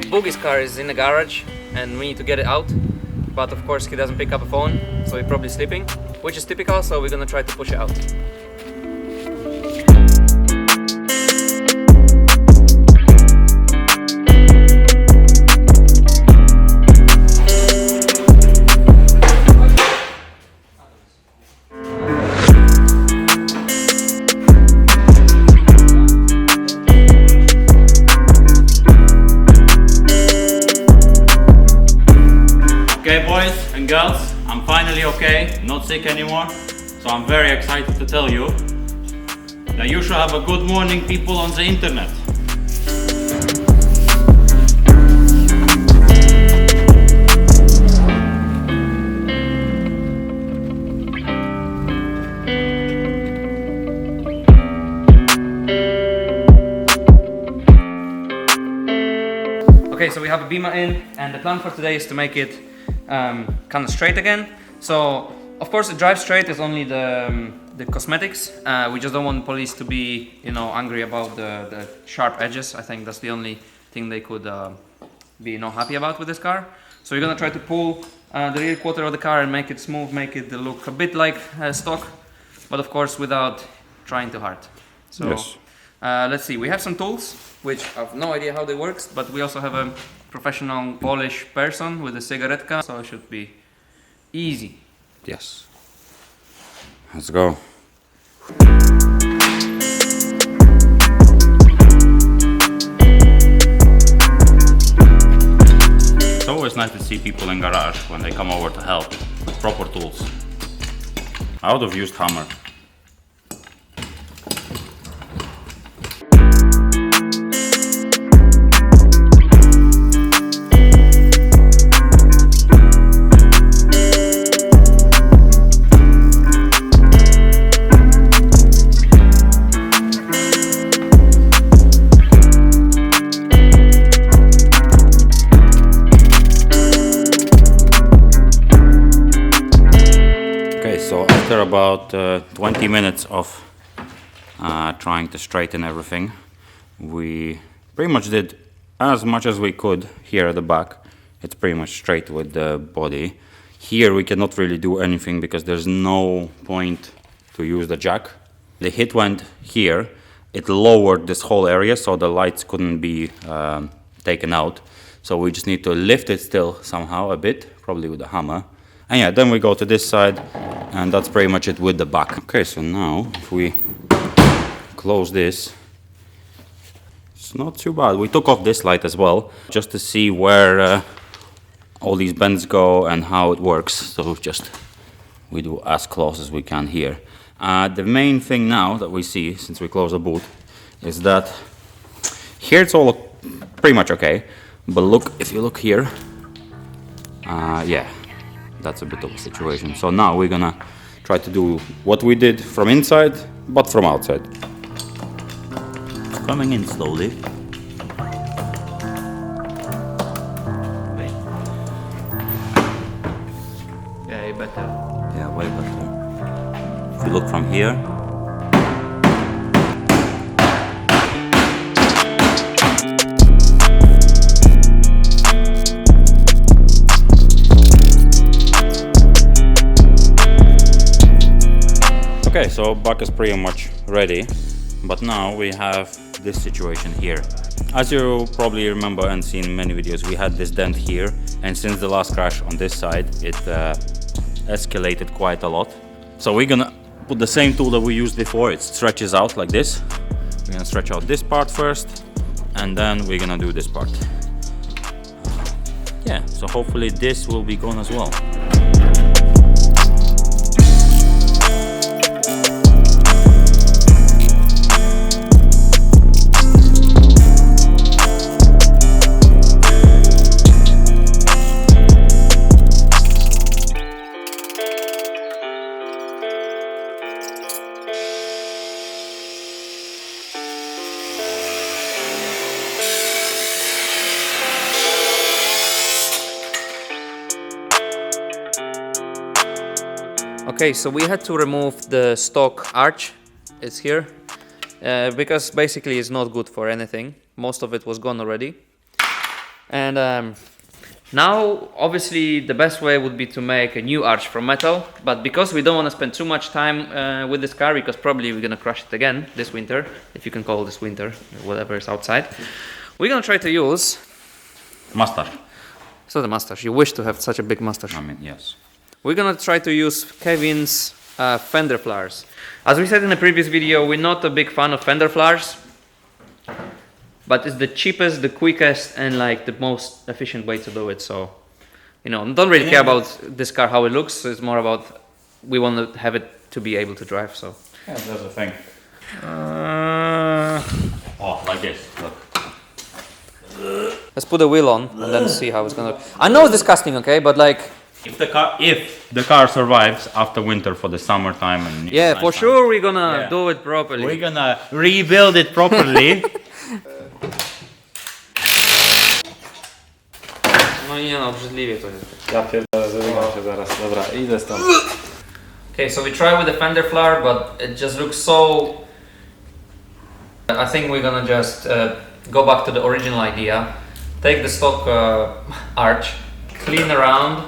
Boogie's car is in the garage and we need to get it out, but of course he doesn't pick up a phone, so he's probably sleeping, which is typical, so we're gonna try to push it out. Okay, boys and girls, I'm finally okay, not sick anymore, so I'm very excited to tell you that you should have a good morning, people on the internet. Okay, so we have a beamer in, and the plan for today is to make it kind of straight again. So of course the drive straight is only the cosmetics. We just don't want police to be, you know, angry about the sharp edges. I think that's the only thing they could be not happy about with this car. So we're gonna try to pull the rear quarter of the car and make it smooth, make it look a bit like stock, but of course without trying too hard. So yes. Let's see, we have some tools which I have no idea how they work, but we also have a professional Polish person with a cigaretka, so it should be easy. Yes. Let's go. It's always nice to see people in garage when they come over to help with proper tools. I would have used hammer. After about 20 minutes of trying to straighten everything, we pretty much did as much as we could here at the back. It's pretty much straight with the body. Here we cannot really do anything because there's no point to use the jack. The hit went here. It lowered this whole area so the lights couldn't be taken out. So we just need to lift it still somehow a bit, probably with a hammer. And yeah, then we go to this side, and that's pretty much it with the back. Okay, so now if we close this, it's not too bad. We took off this light as well, just to see where all these bends go and how it works. So we do as close as we can here. The main thing now that we see, since we close the boot, is that here it's all pretty much okay. But look, if you look here, yeah. That's a bit of a situation. So now we're gonna try to do what we did from inside, but from outside. Coming in slowly. Yeah, better. Yeah, way better. If you look from here, okay, so back is pretty much ready, but now we have this situation here. As you probably remember and seen in many videos, we had this dent here, and since the last crash on this side, it escalated quite a lot. So we're gonna put the same tool that we used before. It stretches out like this. We're gonna stretch out this part first, and then we're gonna do this part. Yeah, so hopefully this will be gone as well. Okay, so we had to remove the stock arch, it's here, because basically it's not good for anything. Most of it was gone already. And now, obviously, the best way would be to make a new arch from metal, but because we don't want to spend too much time with this car, because probably we're gonna crash it again this winter, if you can call this winter, whatever is outside, we're gonna try to use... Mustache. It's not a mustache, you wish to have such a big mustache. I mean, yes. We're gonna try to use Kevin's Fender flowers. As we said in the previous video, we're not a big fan of Fender flowers, but it's the cheapest, the quickest, and like the most efficient way to do it. So, you know, don't really care about this car how it looks. It's more about we want to have it to be able to drive. So Yeah, that's the thing. Oh, like this. Look. let's put the wheel on and then see how it's gonna. I know it's disgusting, okay, but like If the car survives after winter for the summertime and yeah, for sure we're gonna Yeah. do it properly. we're gonna rebuild it properly. No nie no, obrzydliwie to jest. Ja pierdolę, zarygam się zaraz. Dobra, idę stąd. Okay, so we try with the Fender flower, but it just looks so... I think we're gonna just go back to the original idea, take the stock arch, clean around,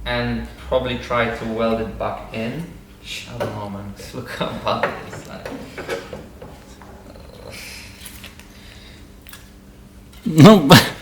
and probably try to weld it back in. I don't know, man. Look how bad it is. No, but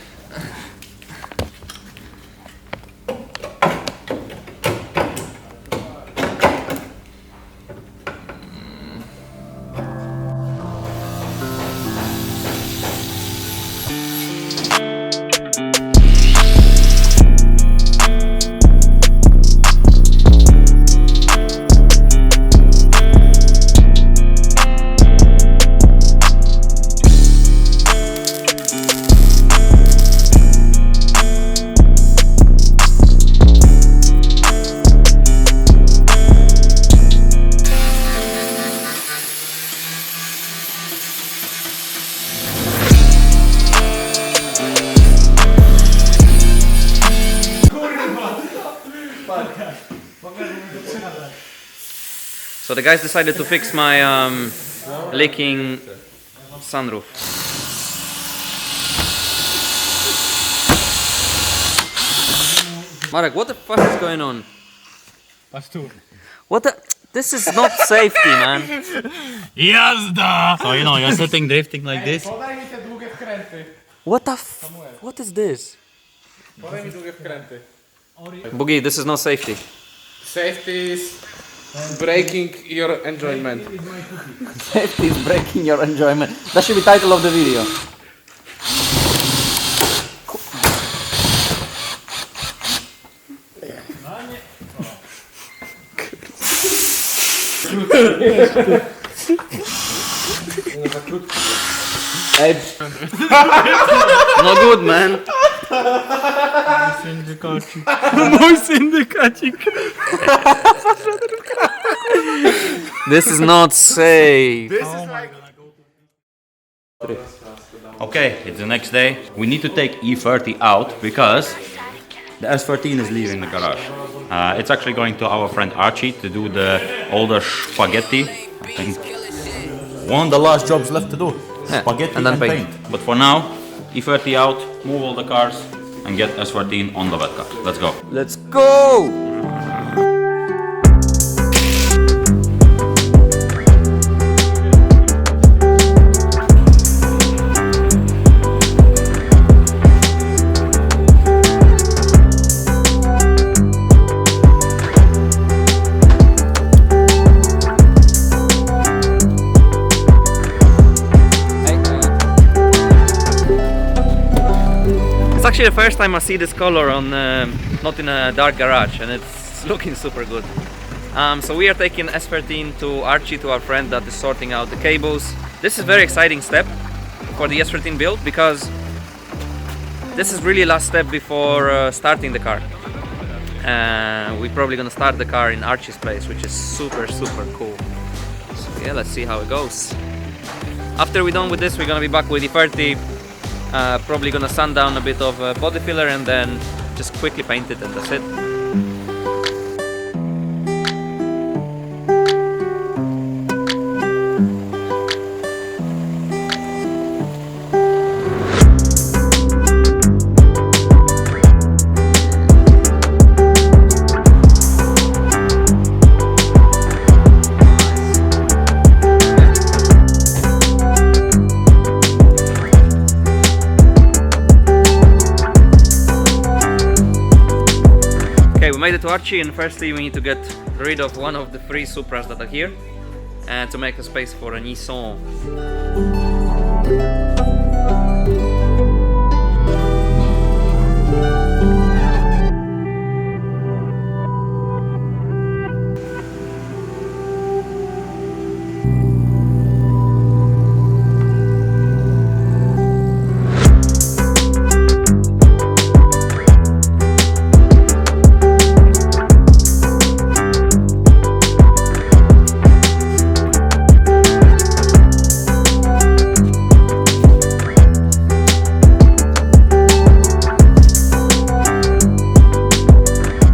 So the guys decided to fix my leaking sunroof. Marek, what the fuck is going on? What the? This is not safety, man. Jazda! So you know, you're sitting drifting like this. Podaj mi te długie wkręty. What the What is this? Podaj mi długie wkręty. Boogie, this is not safety. Safety is breaking your enjoyment. Safety is breaking your enjoyment. That should be title of the video. Ej. No good, man. Mój syndykacik. This is not safe. Okay, it's the next day. We need to take E30 out because the S13 is leaving the garage. It's actually going to our friend Archie to do the older spaghetti. I think one of the last jobs left to do. Yeah, Spaghetti and then paint. paint. But for now, E30 out, move all the cars and get S14 on the wet car. Let's go. Let's go! It's actually the first time I see this color on not in a dark garage, and it's looking super good. So we are taking S13 to Archie, to our friend that is sorting out the cables. This is a very exciting step for the S13 build because this is really last step before starting the car. We're probably gonna start the car in Archie's place, which is super cool. So yeah, let's see how it goes. After we're done with this, we're gonna be back with E30. Probably gonna sand down a bit of body filler and then just quickly paint it, and that's it. made it to Archie, and firstly we need to get rid of one of the 3 Supras that are here and to make a space for a Nissan.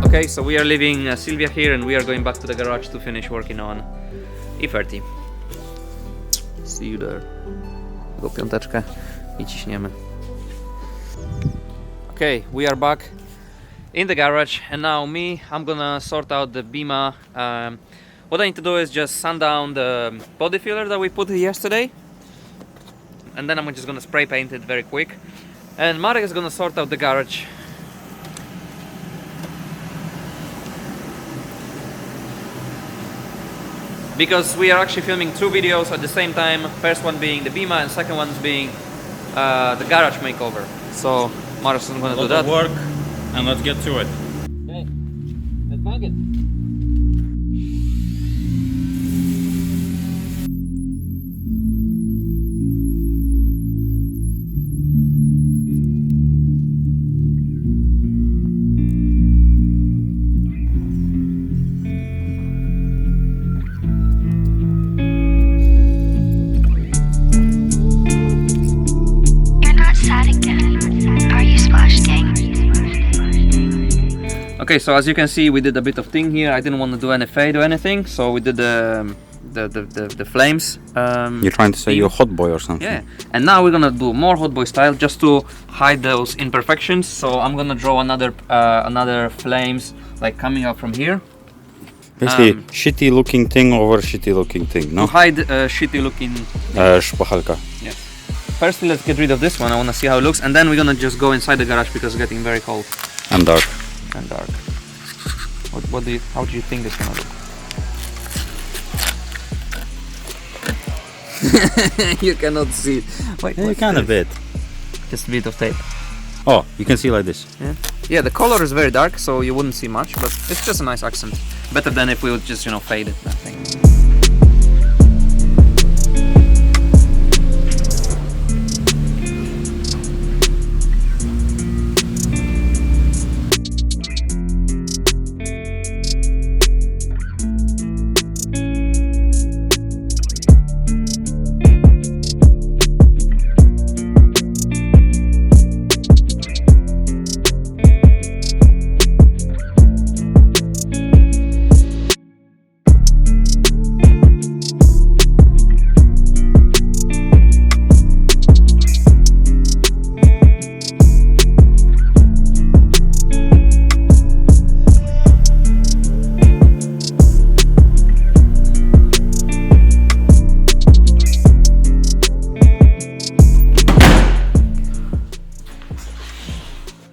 Okay, so we are leaving Sylvia here and we are going back to the garage to finish working on E30. See you there. Go piąteczkę I ciśniemy. Okay, we are back in the garage and now I'm gonna sort out the Bima. What I need to do is just sand down the body filler that we put yesterday, and then I'm just gonna spray paint it very quick, and Marek is gonna sort out the garage. Because we are actually filming 2 videos at the same time, first one being the Bima and second one being the garage makeover. So Marek is gonna do that. Work, and let's get to it. Okay, let's bang it. Okay, so as you can see, we did a bit of thing here. I didn't want to do any fade or anything, so we did the flames. You're trying to say you're a hot boy or something? Yeah, and now we're gonna do more hot boy style just to hide those imperfections. So I'm gonna draw another flames like coming out from here. Basically, shitty looking thing over shitty looking thing, no? To hide shitty looking. Szpachelka. Yes. Firstly, let's get rid of this one. I wanna see how it looks, and then we're gonna just go inside the garage because it's getting very cold And dark. and dark. How do you think it's gonna look? You cannot see it. Wait, Yeah, kind of bit. Just a bit of tape. Oh, you can see like this. Yeah, the color is very dark, so you wouldn't see much, but it's just a nice accent. Better than if we would just, fade it, that thing.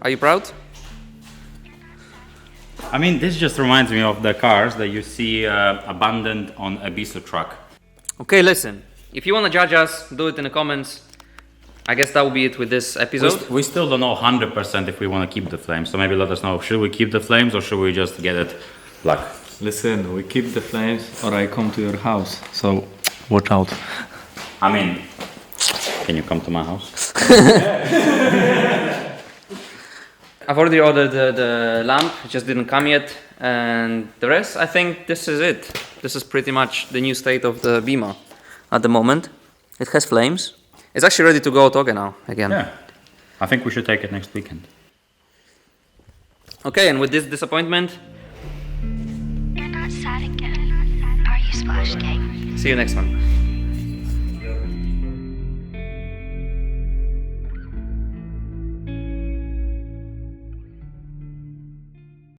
Are you proud? I mean, this just reminds me of the cars that you see abandoned on a Bisu truck. Okay, listen. If you want to judge us, do it in the comments. I guess that will be it with this episode. We still don't know 100% if we want to keep the flames, so maybe let us know. Should we keep the flames or should we just get it black? Listen, we keep the flames or I come to your house, so watch out. I mean, can you come to my house? I've already ordered the lamp, it just didn't come yet. And the rest, I think this is it. This is pretty much the new state of the Bima at the moment. It has flames. It's actually ready to go Toge now, again. Yeah. I think we should take it next weekend. Okay, and with this disappointment, You're not sad again, are you, Splash Gang? see you next one.